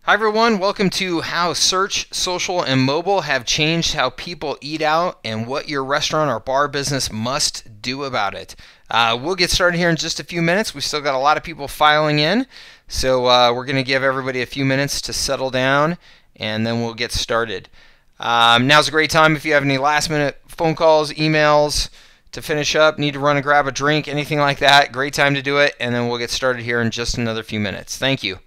Hi everyone, welcome to How Search, Social, and Mobile Have Changed How People Eat Out and What Your Restaurant or Bar Business Must Do About It. We'll get started here in just a few minutes. We've still got a lot of people filing in, so we're going to give everybody a few minutes to settle down, and then we'll get started. Now's a great time if you have any last-minute phone calls, emails to finish up, need to run and grab a drink, anything like that. Great time to do it, and then we'll get started here in just another few minutes. Thank you.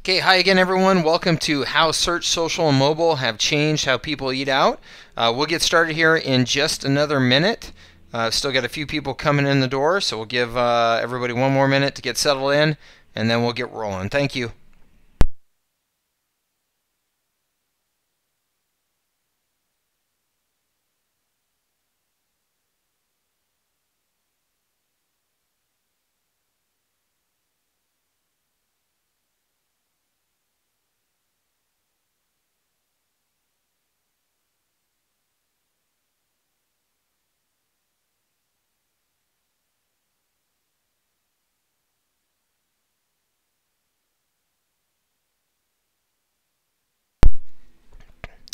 Okay, hi again everyone. Welcome to How Search, Social, and Mobile Have Changed How People Eat Out. We'll get started here in just another minute. Still got a few people coming in the door, so we'll give everybody one more minute to get settled in, and then we'll get rolling. Thank you.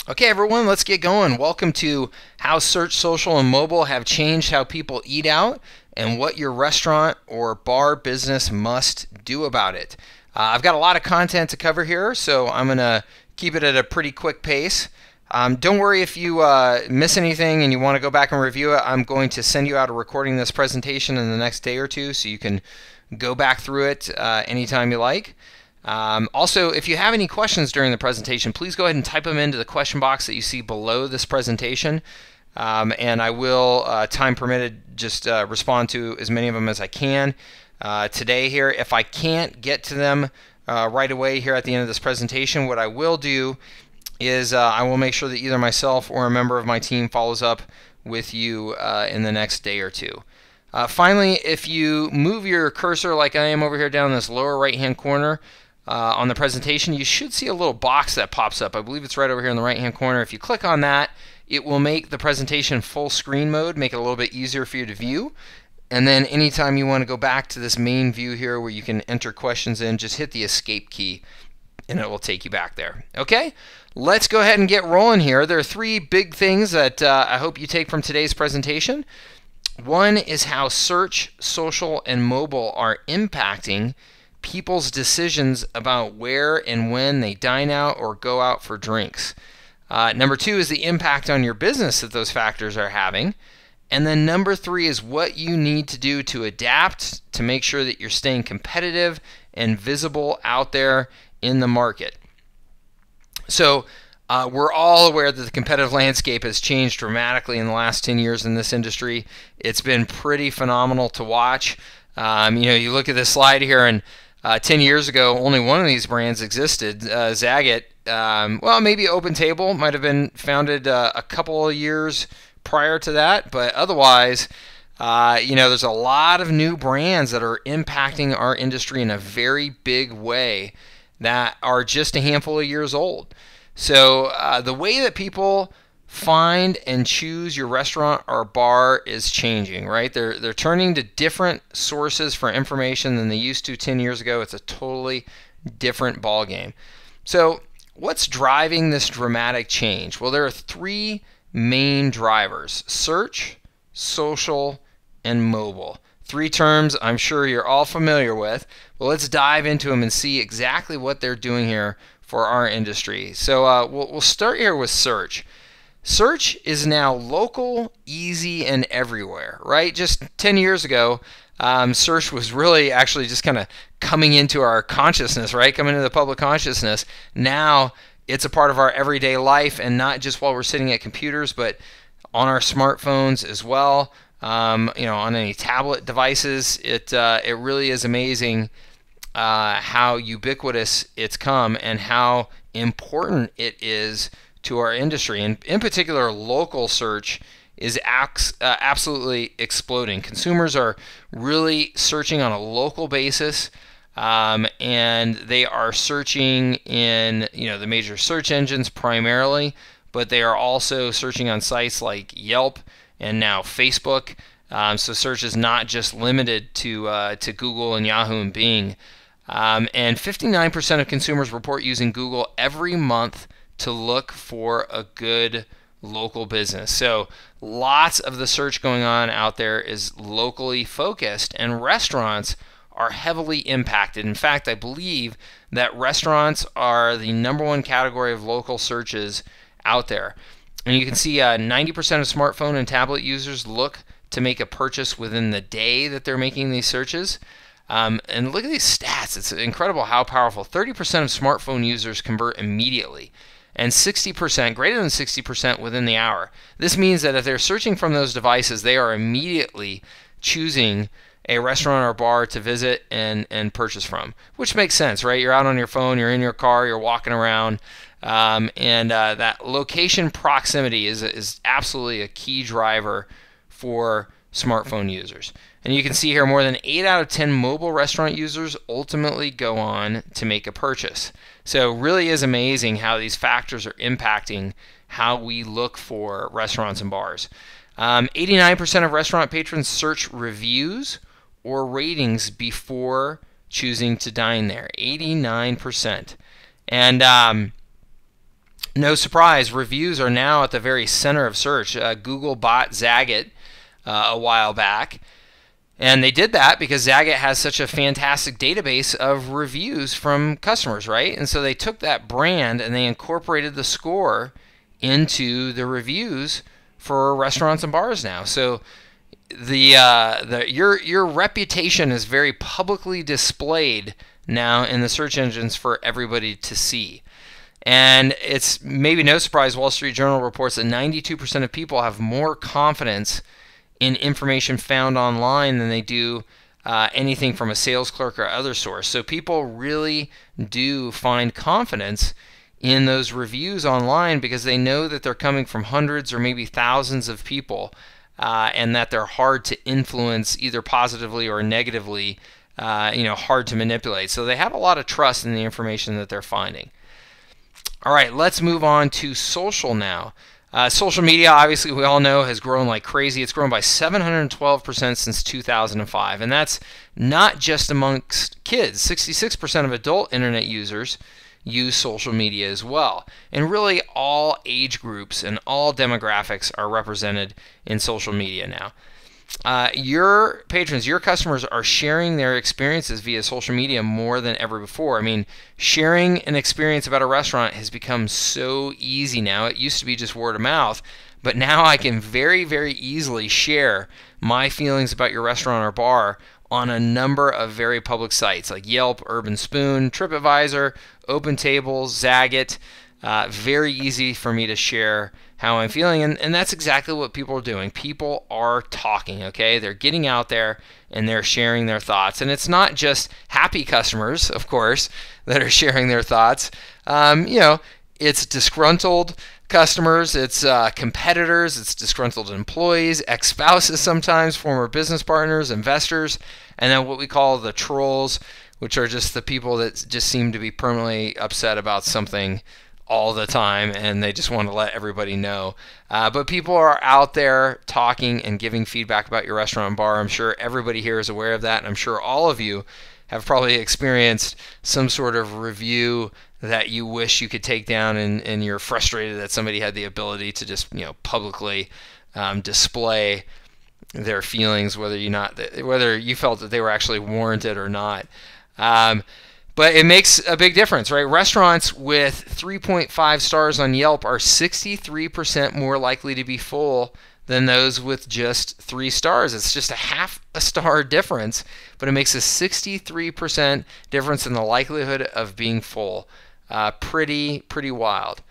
Okay, everyone, let's get going. Welcome to How Search, Social, and Mobile Have Changed How People Eat Out and What Your Restaurant or Bar Business Must Do About It. I've got a lot of content to cover here, so I'm going to keep it at a pretty quick pace. Don't worry if you miss anything and you want to go back and review it. I'm going to send you out a recording of this presentation in the next day or two, so you can go back through it anytime you like. Also, if you have any questions during the presentation, please go ahead and type them into the question box that you see below this presentation, and I will, time permitted, just respond to as many of them as I can today here. If I can't get to them right away here at the end of this presentation, what I will do is I will make sure that either myself or a member of my team follows up with you in the next day or two. Finally, if you move your cursor like I am over here down this lower right-hand corner, on the presentation, you should see a little box that pops up. I believe it's right over here in the right-hand corner. If you click on that, it will make the presentation full screen mode, make it a little bit easier for you to view. And then anytime you want to go back to this main view here where you can enter questions in, just hit the escape key and it will take you back there. Okay, let's go ahead and get rolling here. There are three big things that I hope you take from today's presentation. One is how search, social, and mobile are impacting people's decisions about where and when they dine out or go out for drinks. Number two is the impact on your business that those factors are having. And then number three is what you need to do to adapt to make sure that you're staying competitive and visible out there in the market. So we're all aware that the competitive landscape has changed dramatically in the last 10 years in this industry. It's been pretty phenomenal to watch. You look at this slide here, and 10 years ago, only one of these brands existed, Zagat. Well, maybe Open Table might have been founded a couple of years prior to that, but otherwise, there's a lot of new brands that are impacting our industry in a very big way that are just a handful of years old. So the way that people find and choose your restaurant or bar is changing, right? They're turning to different sources for information than they used to 10 years ago. It's a totally different ballgame. So what's driving this dramatic change? Well, there are three main drivers: search, social, and mobile. Three terms I'm sure you're all familiar with, but let's dive into them and see exactly what they're doing here for our industry. So we'll start here with search. Search is now local, easy, and everywhere, right? Just 10 years ago, search was really actually just kind of coming into our consciousness, right? Coming into the public consciousness. Now it's a part of our everyday life, and not just while we're sitting at computers, but on our smartphones as well. On any tablet devices. It really is amazing how ubiquitous it's come and how important it is to our industry. And in particular, local search is absolutely exploding. Consumers are really searching on a local basis, and they are searching in the major search engines primarily, but they are also searching on sites like Yelp and now Facebook. So search is not just limited to Google and Yahoo and Bing. And 59% of consumers report using Google every month to look for a good local business. So lots of the search going on out there is locally focused, and restaurants are heavily impacted. In fact, I believe that restaurants are the #1 category of local searches out there. And you can see 90% of smartphone and tablet users look to make a purchase within the day that they're making these searches. And look at these stats. It's incredible how powerful. 30% of smartphone users convert immediately, and 60%, greater than 60%, within the hour. This means that if they're searching from those devices, they are immediately choosing a restaurant or bar to visit and purchase from, which makes sense, right? You're out on your phone, you're in your car, you're walking around, and that location proximity is absolutely a key driver for smartphone users. And you can see here more than 8 out of 10 mobile restaurant users ultimately go on to make a purchase. So it really is amazing how these factors are impacting how we look for restaurants and bars. 89% of restaurant patrons search reviews or ratings before choosing to dine there. 89%. And no surprise, reviews are now at the very center of search. Google bought Zagat a while back. And they did that because Zagat has such a fantastic database of reviews from customers, right? And so they took that brand and they incorporated the score into the reviews for restaurants and bars now. So your reputation is very publicly displayed now in the search engines for everybody to see. And it's maybe no surprise Wall Street Journal reports that 92% of people have more confidence in information found online than they do anything from a sales clerk or other source. So people really do find confidence in those reviews online because they know that they're coming from hundreds or maybe thousands of people, and that they're hard to influence either positively or negatively, hard to manipulate. So they have a lot of trust in the information that they're finding. All right, let's move on to social now. Social media, obviously, we all know, has grown like crazy. It's grown by 712% since 2005, and that's not just amongst kids. 66% of adult internet users use social media as well. And really, all age groups and all demographics are represented in social media now. Your patrons, your customers are sharing their experiences via social media more than ever before. I mean, sharing an experience about a restaurant has become so easy now. It used to be just word of mouth, but now I can very, very easily share my feelings about your restaurant or bar on a number of very public sites like Yelp, Urban Spoon, TripAdvisor, OpenTable, Zagat. Very easy for me to share how I'm feeling, and that's exactly what people are doing. People are talking, okay? They're getting out there and they're sharing their thoughts. And it's not just happy customers, of course, that are sharing their thoughts. It's disgruntled customers, it's competitors, it's disgruntled employees, ex-spouses sometimes, former business partners, investors, and then what we call the trolls, which are just the people that just seem to be permanently upset about something all the time, and they just want to let everybody know. But people are out there talking and giving feedback about your restaurant and bar. I'm sure everybody here is aware of that, and I'm sure all of you have probably experienced some sort of review that you wish you could take down, and you're frustrated that somebody had the ability to just publicly display their feelings, whether you felt that they were actually warranted or not. But it makes a big difference, right? Restaurants with 3.5 stars on Yelp are 63% more likely to be full than those with just 3 stars. It's just a half a star difference, but it makes a 63% difference in the likelihood of being full. Pretty wild.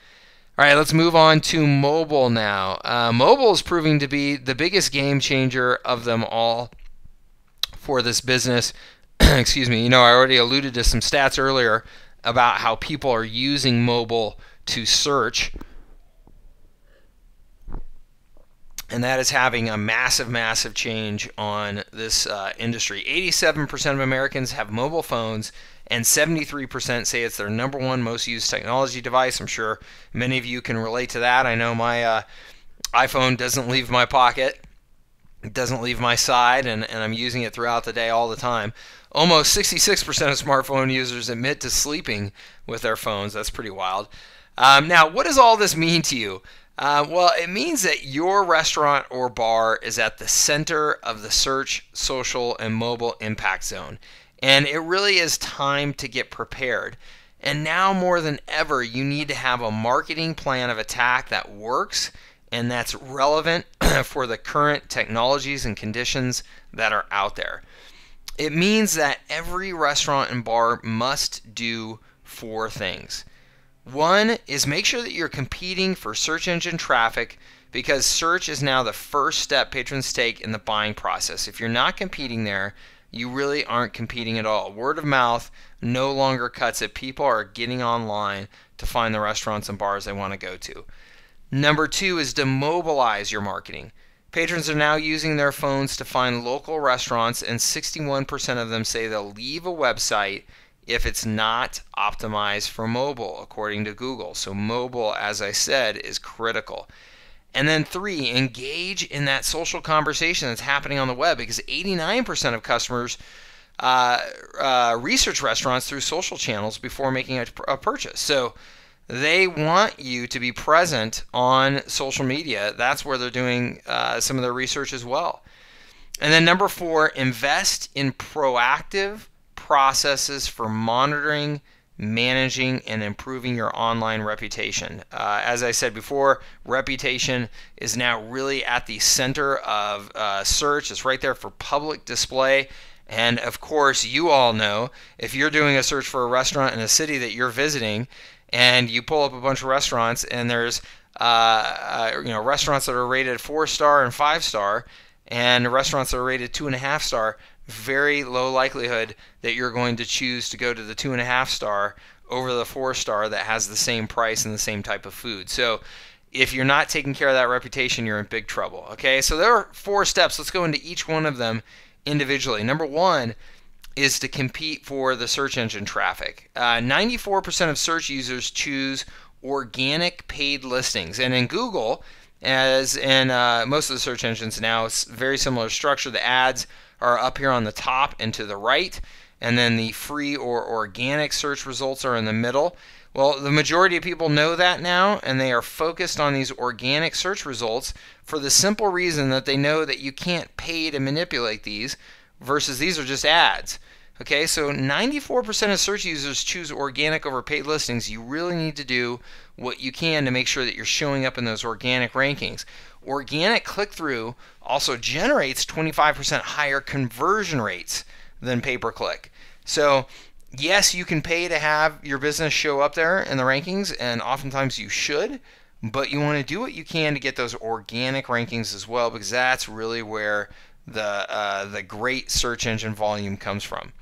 All right, let's move on to mobile now. Mobile is proving to be the biggest game changer of them all for this business. Excuse me. I already alluded to some stats earlier about how people are using mobile to search. And that is having a massive change on this industry. 87% of Americans have mobile phones, and 73% say it's their number one most used technology device. I'm sure many of you can relate to that. I know my iPhone doesn't leave my pocket. It doesn't leave my side, and I'm using it throughout the day all the time. Almost 66% of smartphone users admit to sleeping with their phones. That's pretty wild. Now, what does all this mean to you? Well, it means that your restaurant or bar is at the center of the search, social, and mobile impact zone. And it really is time to get prepared. And now more than ever, you need to have a marketing plan of attack that works and that's relevant for the current technologies and conditions that are out there. It means that every restaurant and bar must do 4 things. One is make sure that you're competing for search engine traffic, because search is now the first step patrons take in the buying process. If you're not competing there, you really aren't competing at all. Word of mouth no longer cuts it. People are getting online to find the restaurants and bars they want to go to. Number 2 is to mobilize your marketing. Patrons are now using their phones to find local restaurants, and 61% of them say they'll leave a website if it's not optimized for mobile, according to Google. So mobile, as I said, is critical. And then 3, engage in that social conversation that's happening on the web, because 89% of customers research restaurants through social channels before making a purchase. So they want you to be present on social media. That's where they're doing some of their research as well. And then number 4, invest in proactive processes for monitoring, managing, and improving your online reputation. As I said before, reputation is now really at the center of search. It's right there for public display. And of course, you all know, if you're doing a search for a restaurant in a city that you're visiting, and you pull up a bunch of restaurants, and there's restaurants that are rated 4-star and 5-star, and restaurants that are rated 2.5-star, very low likelihood that you're going to choose to go to the 2.5-star over the 4-star that has the same price and the same type of food. So if you're not taking care of that reputation, you're in big trouble. Okay, so there are 4 steps. Let's go into each one of them individually. Number 1 is to compete for the search engine traffic. 94% of search users choose organic paid listings. And in Google, as in most of the search engines now, it's very similar structure. The ads are up here on the top and to the right, and then the free or organic search results are in the middle. Well, the majority of people know that now, and they are focused on these organic search results for the simple reason that they know that you can't pay to manipulate these, versus these are just ads. Okay, so 94% of search users choose organic over paid listings. You really need to do what you can to make sure that you're showing up in those organic rankings. Organic click-through also generates 25% higher conversion rates than pay-per-click. So yes, you can pay to have your business show up there in the rankings, and oftentimes you should, but you want to do what you can to get those organic rankings as well, because that's really where the great search engine volume comes from.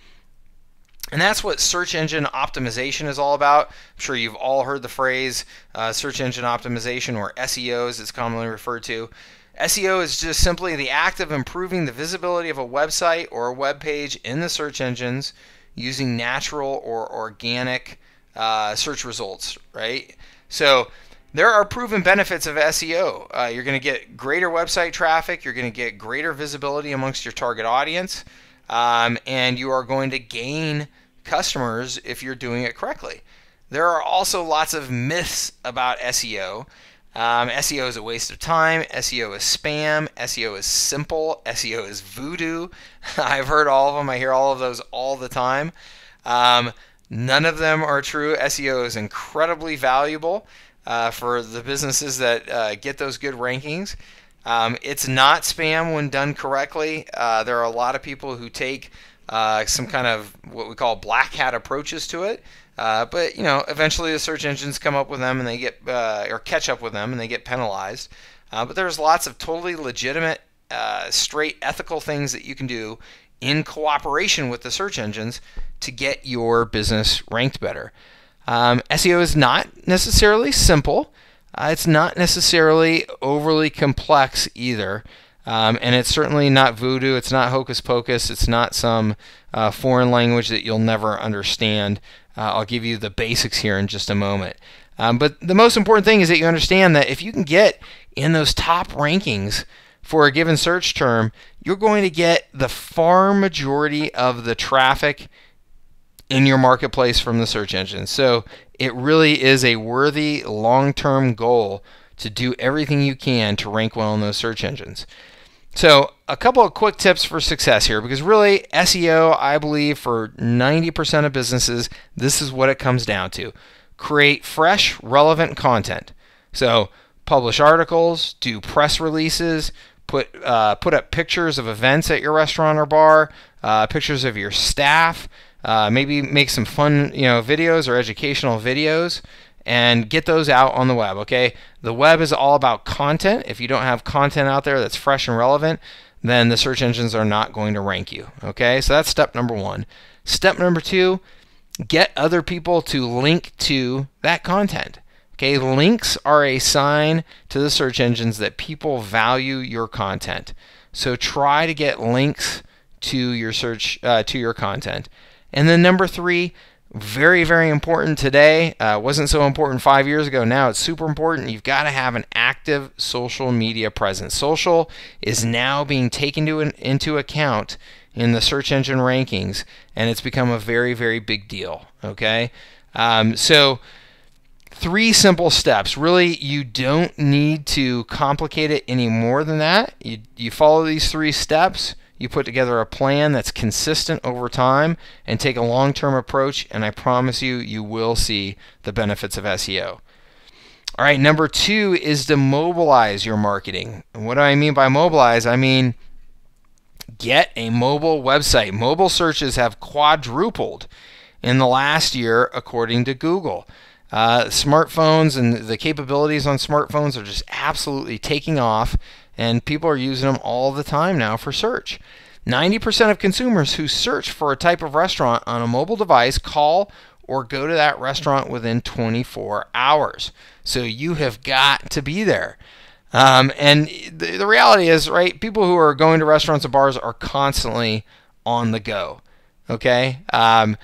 And that's what search engine optimization is all about. I'm sure you've all heard the phrase search engine optimization, or SEO as it's commonly referred to. SEO is just simply the act of improving the visibility of a website or a web page in the search engines using natural or organic search results, right? So there are proven benefits of SEO. You're going to get greater website traffic. You're going to get greater visibility amongst your target audience. And you are going to gain customers if you're doing it correctly. There are also lots of myths about SEO. SEO is a waste of time. SEO is spam. SEO is simple. SEO is voodoo. I've heard all of them. I hear all of those all the time. None of them are true. SEO is incredibly valuable for the businesses that get those good rankings. It's not spam when done correctly. There are a lot of people who take some kind of what we call black hat approaches to it. But eventually the search engines come up with them and they get or catch up with them and they get penalized. But there's lots of totally legitimate, straight, ethical things that you can do in cooperation with the search engines to get your business ranked better. SEO is not necessarily simple. It's not necessarily overly complex either. And it's certainly not voodoo. It's not hocus pocus. It's not some foreign language that you'll never understand. I'll give you the basics here in just a moment. But the most important thing is that you understand that if you can get in those top rankings for a given search term, you're going to get the far majority of the traffic in your marketplace from the search engine. So it really is a worthy long-term goal to do everything you can to rank well in those search engines. So a couple of quick tips for success here, because really SEO, I believe for 90% of businesses, this is what it comes down to. Create fresh, relevant content. So publish articles, do press releases, put up pictures of events at your restaurant or bar, pictures of your staff, maybe make some fun videos or educational videos, and get those out on the web. Okay, the web is all about content. If you don't have content out there that's fresh and relevant, then the search engines are not going to rank you. Okay, so that's step number one. Step number two, get other people to link to that content. Okay, links are a sign to the search engines that people value your content. So try to get links to your search to your content. And then number three, very, very important today. Wasn't so important 5 years ago. Now it's super important. You've got to have an active social media presence. Social is now being taken into account in the search engine rankings, and it's become a very, very big deal. Okay, so 3 simple steps. Really, you don't need to complicate it any more than that. You follow these 3 steps. You put together a plan that's consistent over time and take a long-term approach, and I promise you, you will see the benefits of SEO. All right, number 2 is to mobilize your marketing. And what do I mean by mobilize? I mean get a mobile website. Mobile searches have quadrupled in the last year according to Google. Smartphones and the capabilities on smartphones are just absolutely taking off, and people are using them all the time now for search. 90% of consumers who search for a type of restaurant on a mobile device call or go to that restaurant within 24 hours. So you have got to be there. And the reality is, right, people who are going to restaurants and bars are constantly on the go. Okay? I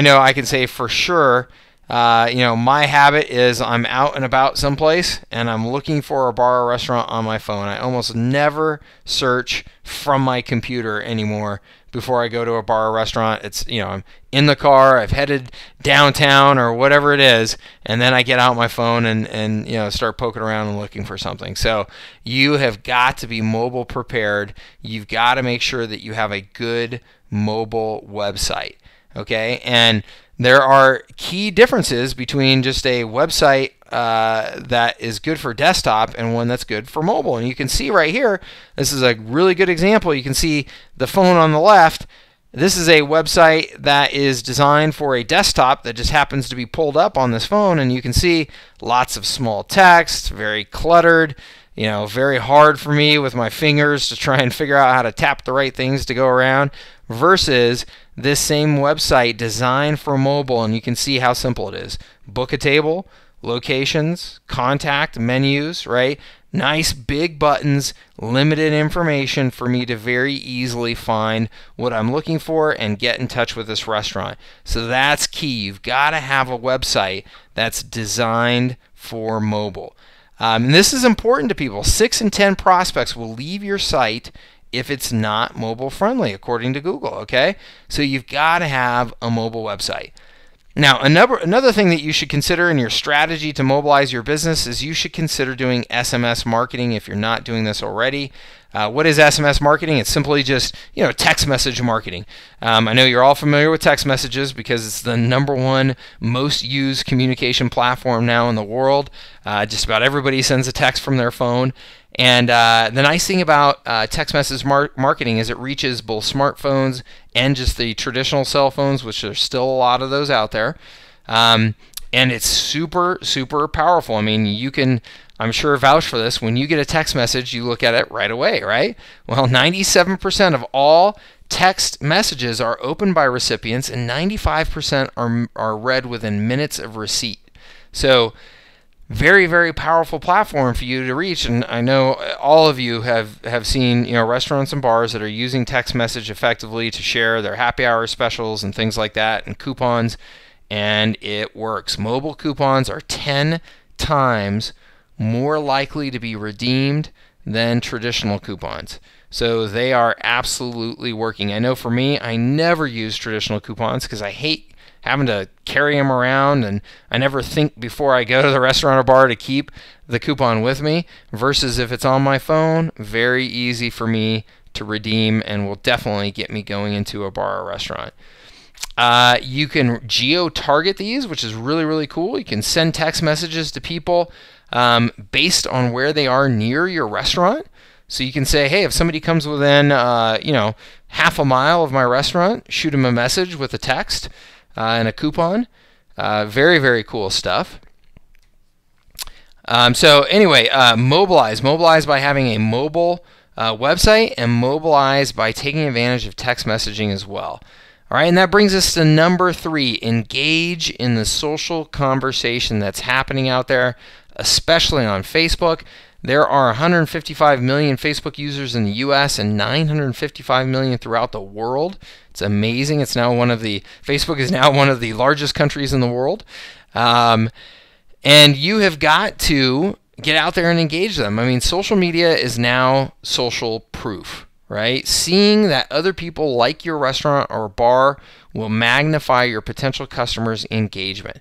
know I can say for sure, my habit is I'm out and about someplace and I'm looking for a bar or restaurant on my phone. I almost never search from my computer anymore before I go to a bar or restaurant. It's, I'm in the car, I've headed downtown or whatever it is, and then I get out my phone and start poking around and looking for something. So you have got to be mobile prepared. You've got to make sure that you have a good mobile website. Okay, and there are key differences between just a website that is good for desktop and one that's good for mobile. And you can see right here, this is a really good example. You can see the phone on the left. This is a website that is designed for a desktop that just happens to be pulled up on this phone, and you can see lots of small text, very cluttered, very hard for me with my fingers to try and figure out how to tap the right things to go around, versus this same website designed for mobile, and you can see how simple it is. Book a table, locations, contact, menus, right? Nice big buttons, limited information for me to very easily find what I'm looking for and get in touch with this restaurant. So that's key. You've got to have a website that's designed for mobile. And this is important to people. 6 in 10 prospects will leave your site if it's not mobile friendly, according to Google. Okay, so you've got to have a mobile website. Now, another thing that you should consider in your strategy to mobilize your business is you should consider doing SMS marketing if you're not doing this already. What is SMS marketing? It's simply just text message marketing. I know you're all familiar with text messages because it's the #1 most used communication platform now in the world. Just about everybody sends a text from their phone. And the nice thing about text message marketing is it reaches both smartphones and just the traditional cell phones, which there's still a lot of those out there. And it's super, super powerful. I mean, you can, I'm sure, vouch for this. When you get a text message, you look at it right away, right? Well, 97% of all text messages are opened by recipients, and 95% are read within minutes of receipt. So, very, very powerful platform for you to reach. And I know all of you have seen restaurants and bars that are using text message effectively to share their happy hour specials and things like that, and coupons, and it works. Mobile coupons are 10 times more likely to be redeemed than traditional coupons. So they are absolutely working. I know for me, I never use traditional coupons because I hate having to carry them around, and I never think before I go to the restaurant or bar to keep the coupon with me, versus if it's on my phone, very easy for me to redeem and will definitely get me going into a bar or restaurant. You can geo-target these, which is really, really cool. You can send text messages to people based on where they are near your restaurant. So you can say, hey, if somebody comes within half a mile of my restaurant, shoot them a message with a text and a coupon. Very, very cool stuff. So anyway, Mobilize. Mobilize by having a mobile website, and Mobilize by taking advantage of text messaging as well. All right, and that brings us to number 3, engage in the social conversation that's happening out there, especially on Facebook. There are 155 million Facebook users in the US and 955 million throughout the world. It's amazing. Facebook is now one of the largest countries in the world. And you have got to get out there and engage them. I mean, social media is now social proof, right? Seeing that other people like your restaurant or bar will magnify your potential customers' engagement.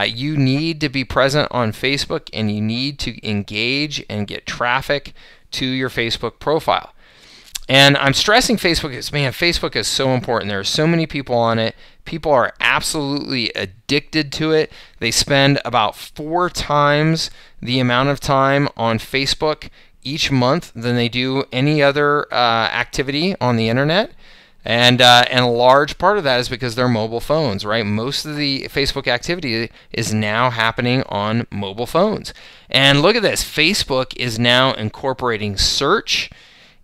You need to be present on Facebook, and you need to engage and get traffic to your Facebook profile. And I'm stressing Facebook because, man, Facebook is so important. There are so many people on it. People are absolutely addicted to it. They spend about 4 times the amount of time on Facebook each month than they do any other activity on the internet. And a large part of that is because they're mobile phones, right? Most of the Facebook activity is now happening on mobile phones. And look at this. Facebook is now incorporating search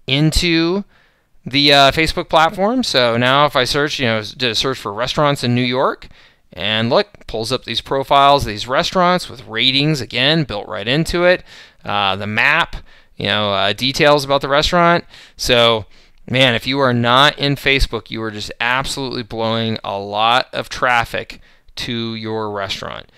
into the Facebook platform. So now if I search, did a search for restaurants in New York, and look, pulls up these profiles, these restaurants with ratings, again, built right into it. The map, details about the restaurant. So, man, if you are not in Facebook, you are just absolutely blowing a lot of traffic to your restaurant.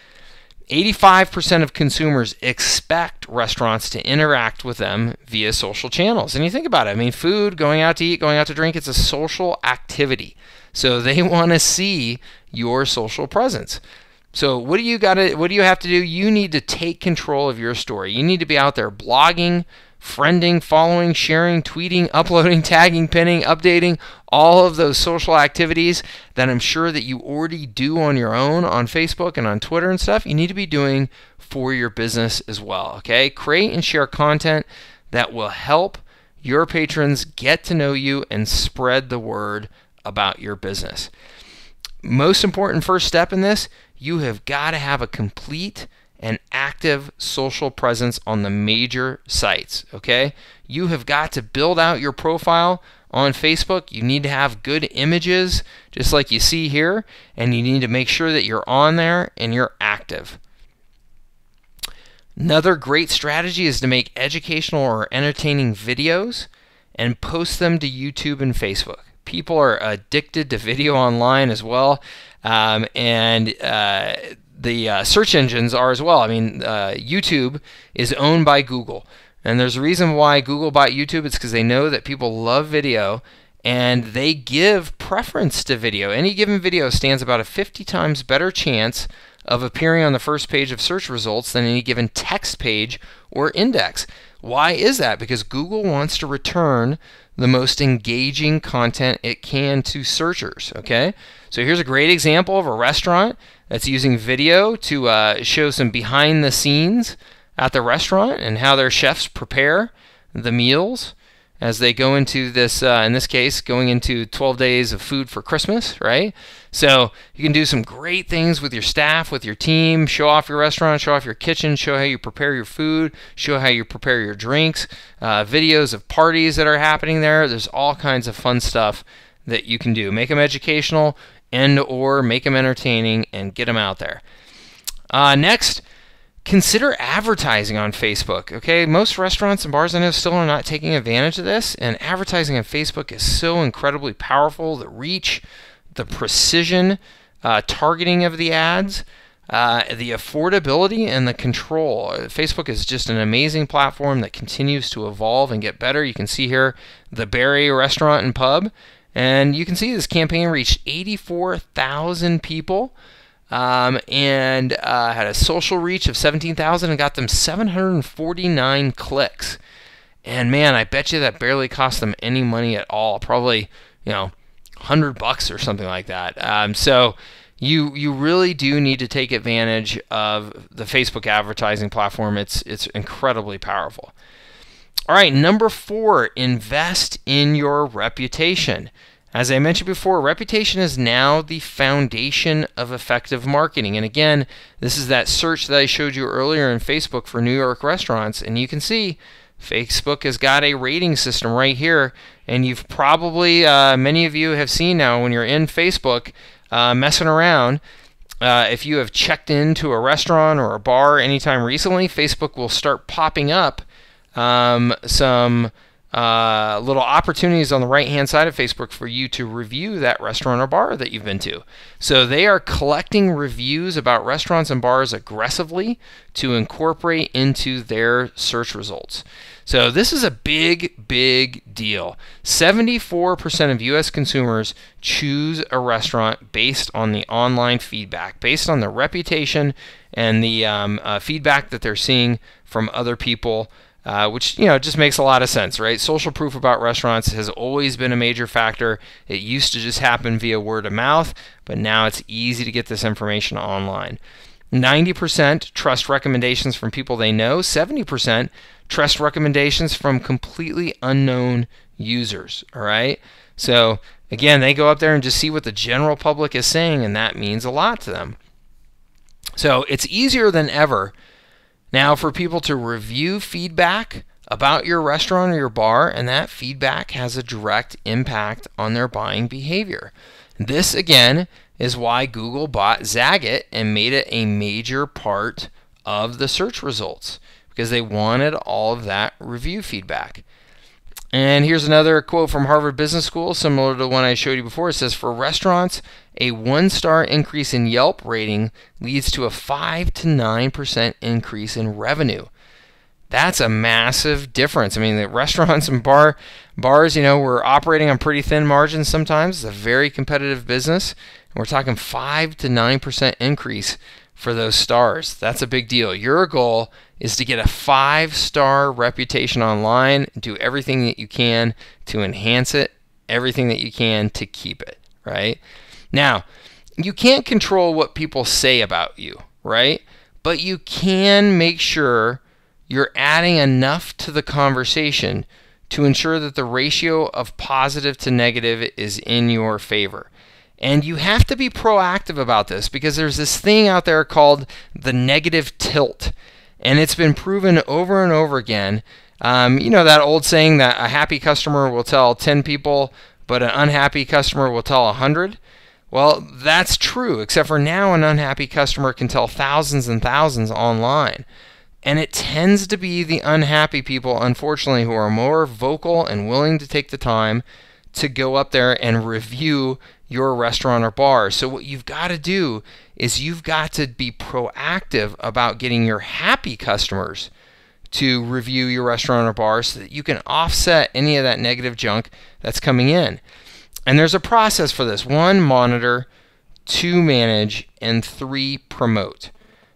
85% of consumers expect restaurants to interact with them via social channels. And you think about it, I mean, food, going out to eat, going out to drink, it's a social activity. So they want to see your social presence. So what do you have to do? You need to take control of your story. You need to be out there blogging, friending, following, sharing, tweeting, uploading, tagging, pinning, updating, all of those social activities that I'm sure that you already do on your own on Facebook and on Twitter and stuff. You need to be doing for your business as well, okay? Create and share content that will help your patrons get to know you and spread the word about your business. Most important first step in this, you have got to have a complete and active social presence on the major sites, okay? You have got to build out your profile on Facebook. You need to have good images, just like you see here, and you need to make sure that you're on there and you're active. Another great strategy is to make educational or entertaining videos and post them to YouTube and Facebook. People are addicted to video online as well, and the search engines are as well. I mean, YouTube is owned by Google, and there's a reason why Google bought YouTube. It's because they know that people love video, and they give preference to video. Any given video stands about a 50 times better chance of appearing on the first page of search results than any given text page or index. Why is that? Because Google wants to return the most engaging content it can to searchers. Okay, so here's a great example of a restaurant that's using video to show some behind the scenes at the restaurant and how their chefs prepare the meals as they go into this, in this case, going into 12 days of food for Christmas, right? So you can do some great things with your staff, with your team, show off your restaurant, show off your kitchen, show how you prepare your food, show how you prepare your drinks, videos of parties that are happening there. There's all kinds of fun stuff that you can do. Make them educational and or make them entertaining and get them out there. Next, consider advertising on Facebook. Okay, most restaurants and bars I know still are not taking advantage of this, and advertising on Facebook is so incredibly powerful. The reach, the precision, targeting of the ads, the affordability, and the control. Facebook is just an amazing platform that continues to evolve and get better. You can see here the Barry Restaurant and Pub, and you can see this campaign reached 84,000 people. And had a social reach of 17,000 and got them 749 clicks. And man, I bet you that barely cost them any money at all. Probably, $100 or something like that. So you really do need to take advantage of the Facebook advertising platform. It's incredibly powerful. All right, number 4, invest in your reputation. As I mentioned before, reputation is now the foundation of effective marketing. And again, this is that search that I showed you earlier in Facebook for New York restaurants. And you can see Facebook has got a rating system right here. And you've probably, many of you have seen now when you're in Facebook messing around, if you have checked into a restaurant or a bar anytime recently, Facebook will start popping up some little opportunities on the right hand side of Facebook for you to review that restaurant or bar that you've been to. So they are collecting reviews about restaurants and bars aggressively to incorporate into their search results. So this is a big deal. 74% of US consumers choose a restaurant based on the online feedback, based on the reputation and the feedback that they're seeing from other people. Which just makes a lot of sense, right? Social proof about restaurants has always been a major factor. It used to just happen via word of mouth, but now it's easy to get this information online. 90% trust recommendations from people they know. 70% trust recommendations from completely unknown users, all right? So again, they go up there and just see what the general public is saying, and that means a lot to them. So it's easier than ever now for people to review feedback about your restaurant or your bar, and that feedback has a direct impact on their buying behavior. This, again, is why Google bought Zagat and made it a major part of the search results, because they wanted all of that review feedback. And here's another quote from Harvard Business School, similar to the one I showed you before. It says, for restaurants, a 1-star increase in Yelp rating leads to a 5 to 9% increase in revenue. That's a massive difference. I mean, the restaurants and bars, we're operating on pretty thin margins sometimes. It's a very competitive business. And we're talking 5 to 9% increase for those stars. That's a big deal. Your goal is to get a 5-star reputation online. Do everything that you can to enhance it, everything that you can to keep it, right? Now, you can't control what people say about you, right? But you can make sure you're adding enough to the conversation to ensure that the ratio of positive to negative is in your favor. And you have to be proactive about this, because there's this thing out there called the negative tilt. And it's been proven over and over again. That old saying that a happy customer will tell 10 people, but an unhappy customer will tell 100? Well, that's true, except for now an unhappy customer can tell thousands and thousands online. And it tends to be the unhappy people, unfortunately, who are more vocal and willing to take the time to go up there and review your restaurant or bar. So what you've got to do is you've got to be proactive about getting your happy customers to review your restaurant or bar so that you can offset any of that negative junk that's coming in. And there's a process for this. 1, monitor. 2, manage. And 3, promote.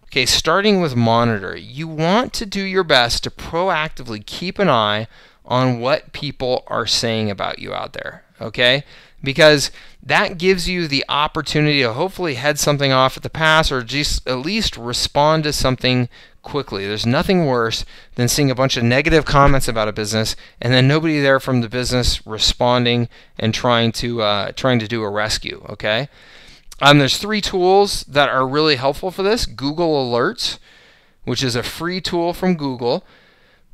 Okay, starting with monitor, you want to do your best to proactively keep an eye on what people are saying about you out there, okay? Because that gives you the opportunity to hopefully head something off at the pass, or just at least respond to something quickly. There's nothing worse than seeing a bunch of negative comments about a business and then nobody there from the business responding and trying to do a rescue, okay? There's 3 tools that are really helpful for this. Google Alerts, which is a free tool from Google,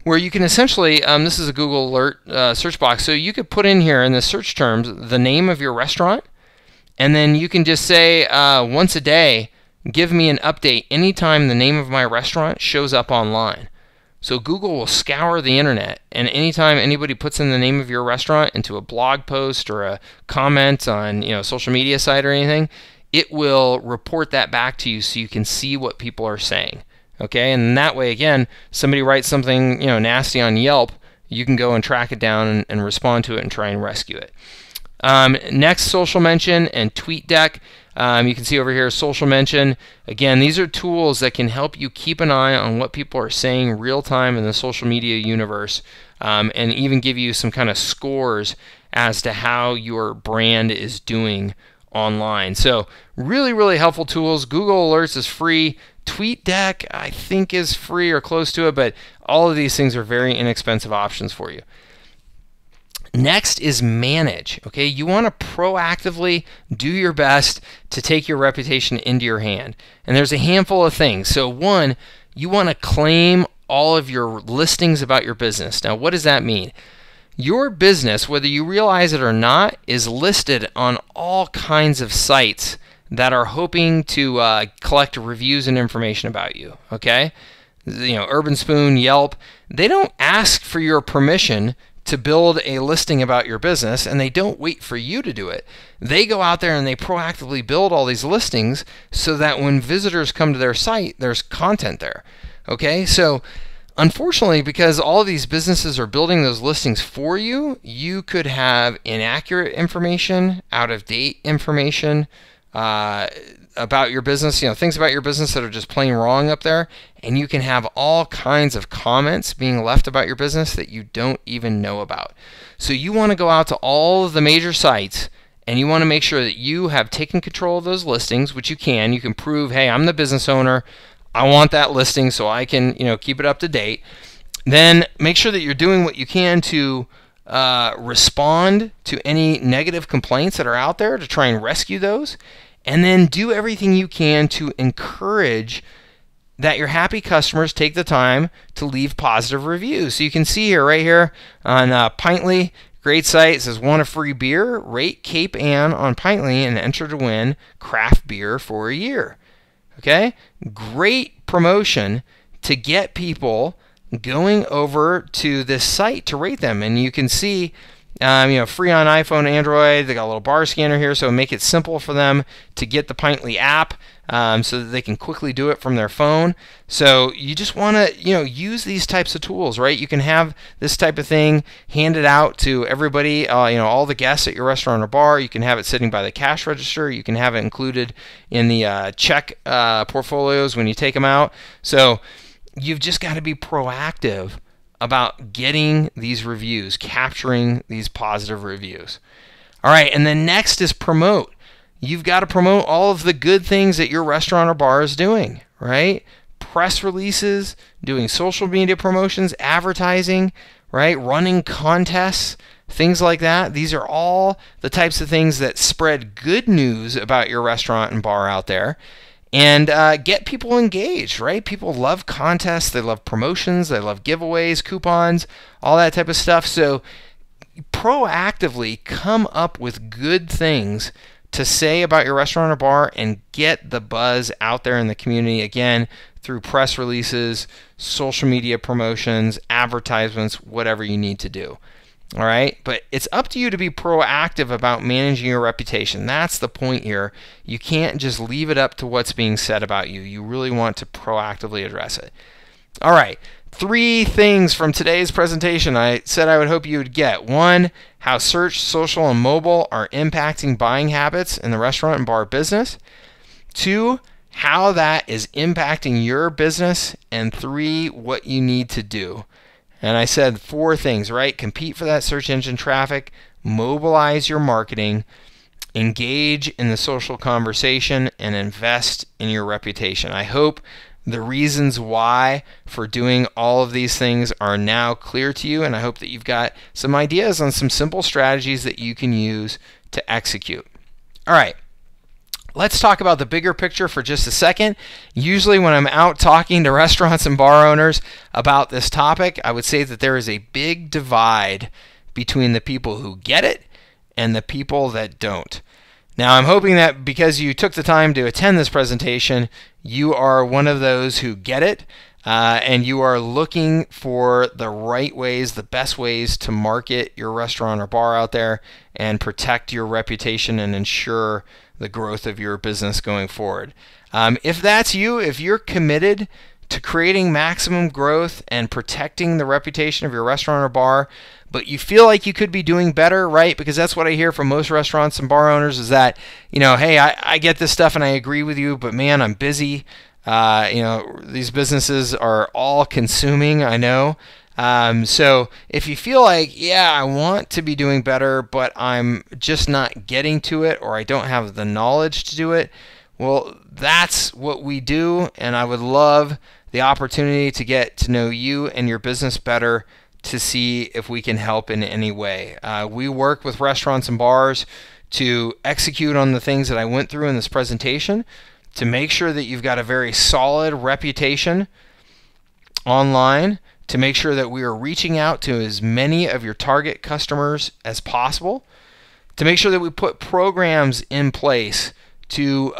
where you can essentially, this is a Google Alert search box, so you could put in here in the search terms the name of your restaurant, and then you can just say once a day, give me an update anytime the name of my restaurant shows up online. So Google will scour the internet, and anytime anybody puts in the name of your restaurant into a blog post or a comment on a social media site or anything, it will report that back to you so you can see what people are saying. Okay, and that way, again, somebody writes something nasty on Yelp, you can go and track it down and respond to it and try and rescue it. Next, social mention and tweet deck. You can see over here social mention. Again, these are tools that can help you keep an eye on what people are saying real time in the social media universe, and even give you some kind of scores as to how your brand is doing online. So really, really helpful tools. Google Alerts is free. TweetDeck, I think, is free or close to it, but all of these things are very inexpensive options for you. Next is manage. Okay, you want to proactively do your best to take your reputation into your hand. And there's a handful of things. So 1, you want to claim all of your listings about your business. Now, what does that mean? Your business, whether you realize it or not, is listed on all kinds of sites that are hoping to collect reviews and information about you. Okay, Urban Spoon, Yelp, they don't ask for your permission to build a listing about your business, and they don't wait for you to do it. They go out there and they proactively build all these listings so that when visitors come to their site, there's content there. Okay, so unfortunately, because all of these businesses are building those listings for you, you could have inaccurate information, out-of-date information about your business, things about your business that are just plain wrong up there, and you can have all kinds of comments being left about your business that you don't even know about. So you want to go out to all of the major sites, and you want to make sure that you have taken control of those listings, which you can. You can prove, hey, I'm the business owner, I want that listing so I can keep it up to date. Then make sure that you're doing what you can to respond to any negative complaints that are out there to try and rescue those, and then do everything you can to encourage that your happy customers take the time to leave positive reviews. So you can see here, right here on Pintly, great site. It says, want a free beer? Rate Cape Ann on Pintly and enter to win craft beer for a year. Okay, great promotion to get people going over to this site to rate them. And you can see, free on iPhone, Android. They got a little bar scanner here, so make it simple for them to get the Pintly app, so that they can quickly do it from their phone. So you just want to, use these types of tools, right? You can have this type of thing handed out to everybody, all the guests at your restaurant or bar. You can have it sitting by the cash register. You can have it included in the check portfolios when you take them out. So you've just got to be proactive about getting these reviews, capturing these positive reviews. All right, and then next is promote. You've got to promote all of the good things that your restaurant or bar is doing, right? Press releases, doing social media promotions, advertising, right? Running contests, things like that. These are all the types of things that spread good news about your restaurant and bar out there, and get people engaged, right? People love contests, they love promotions, they love giveaways, coupons, all that type of stuff. So proactively come up with good things to say about your restaurant or bar and get the buzz out there in the community, again, through press releases, social media promotions, advertisements, whatever you need to do. All right, but it's up to you to be proactive about managing your reputation. That's the point here. You can't just leave it up to what's being said about you. You really want to proactively address it. All right, 3 things from today's presentation I said I would hope you would get. 1, how search, social, and mobile are impacting buying habits in the restaurant and bar business. 2, how that is impacting your business. And 3, what you need to do. And I said 4 things, right? Compete for that search engine traffic, mobilize your marketing, engage in the social conversation, and invest in your reputation. I hope the reasons why for doing all of these things are now clear to you, and I hope that you've got some ideas on some simple strategies that you can use to execute. All right, let's talk about the bigger picture for just a second. Usually when I'm out talking to restaurants and bar owners about this topic, I would say that there is a big divide between the people who get it and the people that don't. Now, I'm hoping that because you took the time to attend this presentation, you are one of those who get it, and you are looking for the right ways, the best ways to market your restaurant or bar out there and protect your reputation and ensure the growth of your business going forward. If that's you, if you're committed to creating maximum growth and protecting the reputation of your restaurant or bar, but you feel like you could be doing better, right? Because that's what I hear from most restaurants and bar owners is that, hey, I get this stuff and I agree with you, but man, I'm busy. These businesses are all consuming, I know. So if you feel like, yeah, I want to be doing better, but I'm just not getting to it, or I don't have the knowledge to do it, well, that's what we do, and I would love the opportunity to get to know you and your business better to see if we can help in any way. We work with restaurants and bars to execute on the things that I went through in this presentation to make sure that you've got a very solid reputation online, to make sure that we are reaching out to as many of your target customers as possible, to make sure that we put programs in place to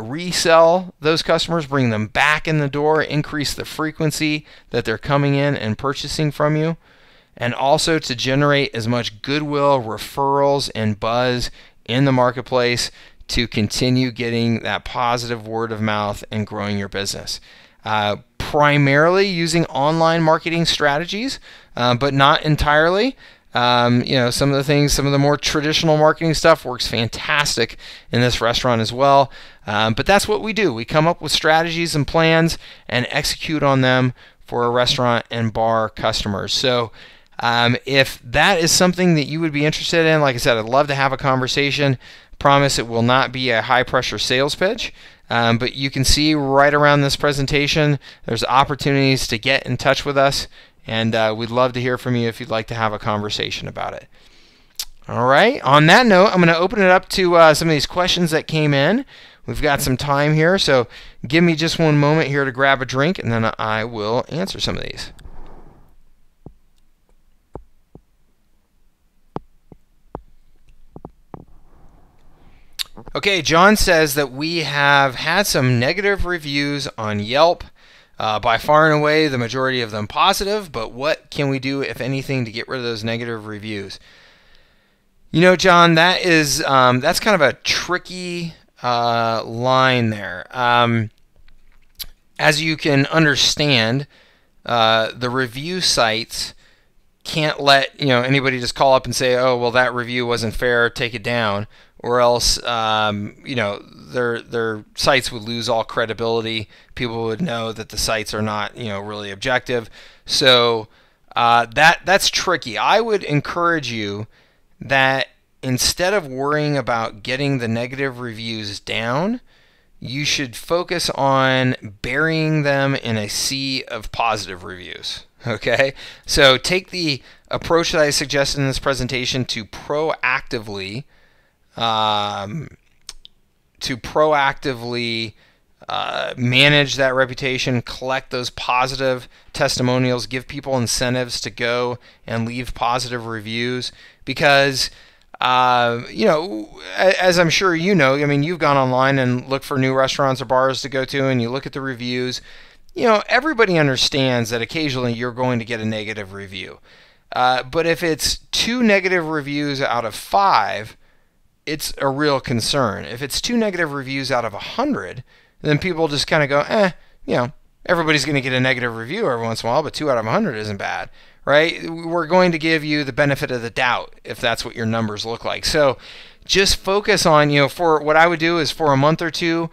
resell those customers, bring them back in the door, increase the frequency that they're coming in and purchasing from you, and also to generate as much goodwill, referrals, and buzz in the marketplace to continue getting that positive word of mouth and growing your business. Primarily using online marketing strategies, but not entirely. Some of the more traditional marketing stuff works fantastic in this restaurant as well. But that's what we do. We come up with strategies and plans and execute on them for our restaurant and bar customers. So if that is something that you would be interested in, like I said, I'd love to have a conversation. Promise it will not be a high-pressure sales pitch. But you can see right around this presentation, there's opportunities to get in touch with us. And we'd love to hear from you if you'd like to have a conversation about it. All right. On that note, I'm going to open it up to some of these questions that came in. We've got some time here, so give me just one moment here to grab a drink, and then I will answer some of these. Okay, John says that we have had some negative reviews on Yelp. By far and away, the majority of them positive, but what can we do, if anything, to get rid of those negative reviews? John, that's kind of a tricky line there. As you can understand, the review sites can't let anybody just call up and say, oh, well, that review wasn't fair, take it down, or else their sites would lose all credibility. People would know that the sites are not really objective. So that's tricky. I would encourage you that instead of worrying about getting the negative reviews down, you should focus on burying them in a sea of positive reviews. Okay, so take the approach that I suggested in this presentation to proactively manage that reputation, collect those positive testimonials, give people incentives to go and leave positive reviews. Because, as I'm sure you've gone online and looked for new restaurants or bars to go to, and you look at the reviews. Everybody understands that occasionally you're going to get a negative review. But if it's 2 negative reviews out of 5, it's a real concern. If it's 2 negative reviews out of 100, then people just kind of go, everybody's going to get a negative review every once in a while, but 2 out of 100 isn't bad, right? We're going to give you the benefit of the doubt if that's what your numbers look like. So just focus on, for what I would do is for a month or two,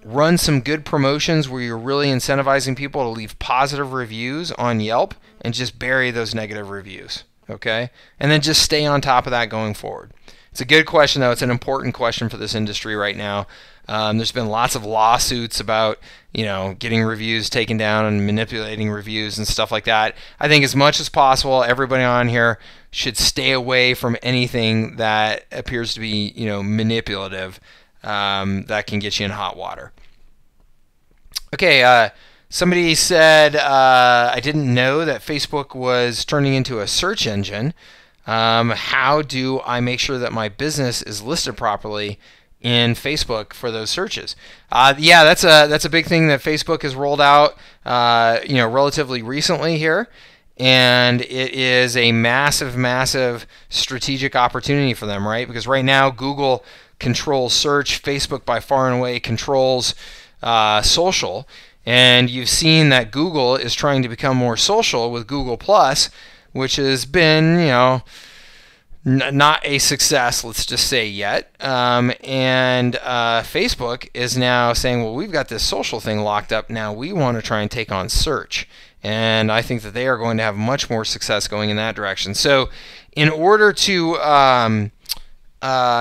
run some good promotions where you're really incentivizing people to leave positive reviews on Yelp and just bury those negative reviews, okay? And then just stay on top of that going forward. It's a good question, though. It's an important question for this industry right now. There's been lots of lawsuits about, getting reviews taken down and manipulating reviews and stuff like that. I think as much as possible, everybody on here should stay away from anything that appears to be, manipulative, that can get you in hot water. Okay, somebody said, I didn't know that Facebook was turning into a search engine. How do I make sure that my business is listed properly in Facebook for those searches? Yeah, that's a big thing that Facebook has rolled out, relatively recently here, and it is a massive strategic opportunity for them, right? Because right now Google controls search, Facebook by far and away controls social, and you've seen that Google is trying to become more social with Google Plus, which has been, not a success, let's just say, yet. And Facebook is now saying, well, we've got this social thing locked up. Now we want to try and take on search. And I think that they are going to have much more success going in that direction. So in order to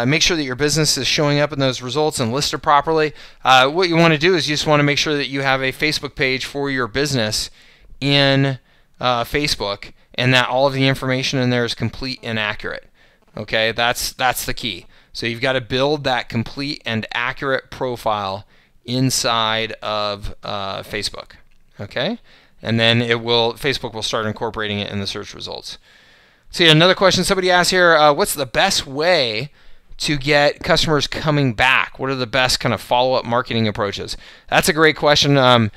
make sure that your business is showing up in those results and listed properly, what you want to do is you just want to make sure that you have a Facebook page for your business in Facebook, and that all of the information in there is complete and accurate. Okay, that's the key. So you've got to build that complete and accurate profile inside of Facebook. Okay, and then Facebook will start incorporating it in the search results. See, another question somebody asked here: what's the best way to get customers coming back? What are the best kind of follow-up marketing approaches? That's a great question.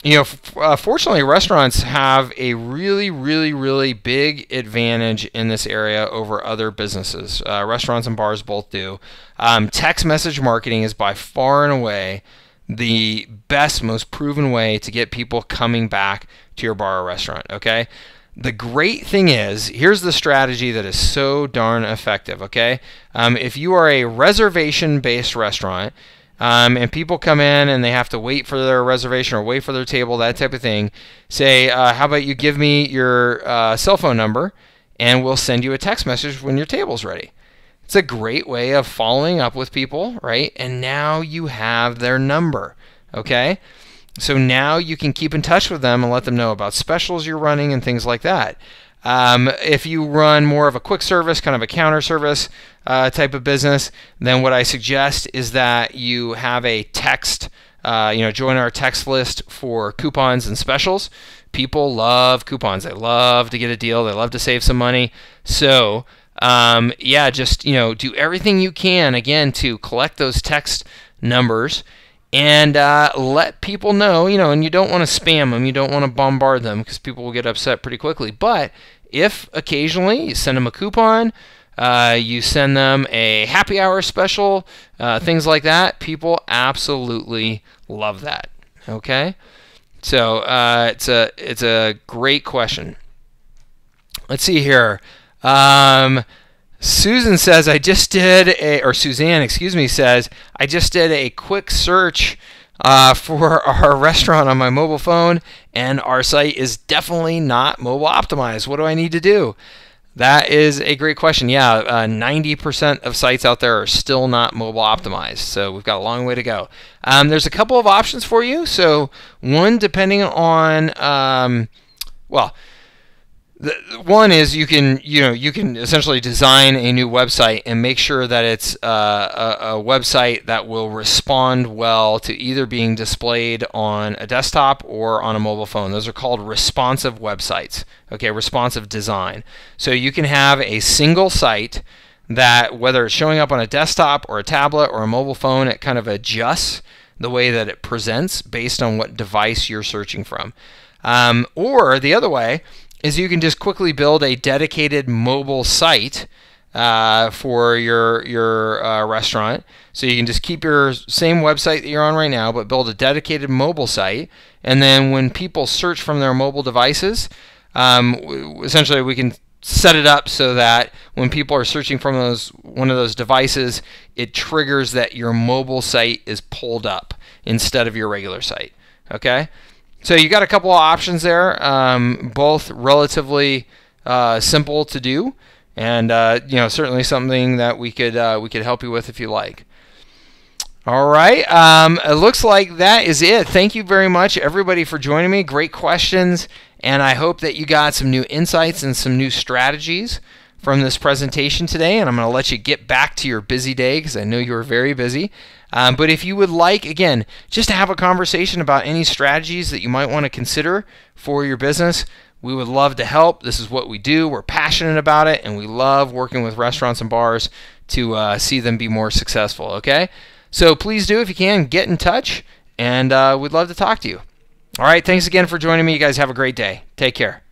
Fortunately, restaurants have a really big advantage in this area over other businesses. Restaurants and bars both do. Text message marketing is by far and away the best, most proven way to get people coming back to your bar or restaurant, okay? The great thing is, here's the strategy that is so darn effective, okay? If you are a reservation-based restaurant, and people come in and they have to wait for their reservation or wait for their table, that type of thing, say, how about you give me your cell phone number and we'll send you a text message when your table's ready. It's a great way of following up with people, right? And now you have their number, okay? So now you can keep in touch with them and let them know about specials you're running and things like that. If you run more of a quick service, kind of a counter service type of business, then what I suggest is that you have a text, join our text list for coupons and specials. People love coupons. They love to get a deal. They love to save some money. So, just, do everything you can, again, to collect those text numbers and let people know, and you don't want to spam them, you don't want to bombard them because people will get upset pretty quickly. But if occasionally you send them a coupon, you send them a happy hour special, things like that, people absolutely love that. Okay, so it's a great question. Let's see here. Susan says, Suzanne, says, I just did a quick search for our restaurant on my mobile phone, and our site is definitely not mobile optimized. What do I need to do? That is a great question. Yeah, 90% of sites out there are still not mobile optimized, so we've got a long way to go. There's a couple of options for you. So one, depending on, one is you can essentially design a new website and make sure that it's a website that will respond well to either being displayed on a desktop or on a mobile phone. Those are called responsive websites. Okay, responsive design. So you can have a single site that, whether it's showing up on a desktop or a tablet or a mobile phone, it kind of adjusts the way that it presents based on what device you're searching from. Or the other way is you can just quickly build a dedicated mobile site for your restaurant. So you can just keep your same website that you're on right now, but build a dedicated mobile site. And then when people search from their mobile devices, essentially we can set it up so that when people are searching from one of those devices, it triggers that your mobile site is pulled up instead of your regular site. Okay, so you got a couple of options there, both relatively simple to do, and certainly something that we could help you with if you like. All right, it looks like that is it. Thank you very much, everybody, for joining me. Great questions, and I hope that you got some new insights and some new strategies from this presentation today, and I'm going to let you get back to your busy day because I know you are very busy. But if you would like, again, just to have a conversation about any strategies that you might want to consider for your business, we would love to help. This is what we do. We're passionate about it, and we love working with restaurants and bars to see them be more successful, okay? So please do, if you can, get in touch, and we'd love to talk to you. All right, thanks again for joining me. You guys have a great day. Take care.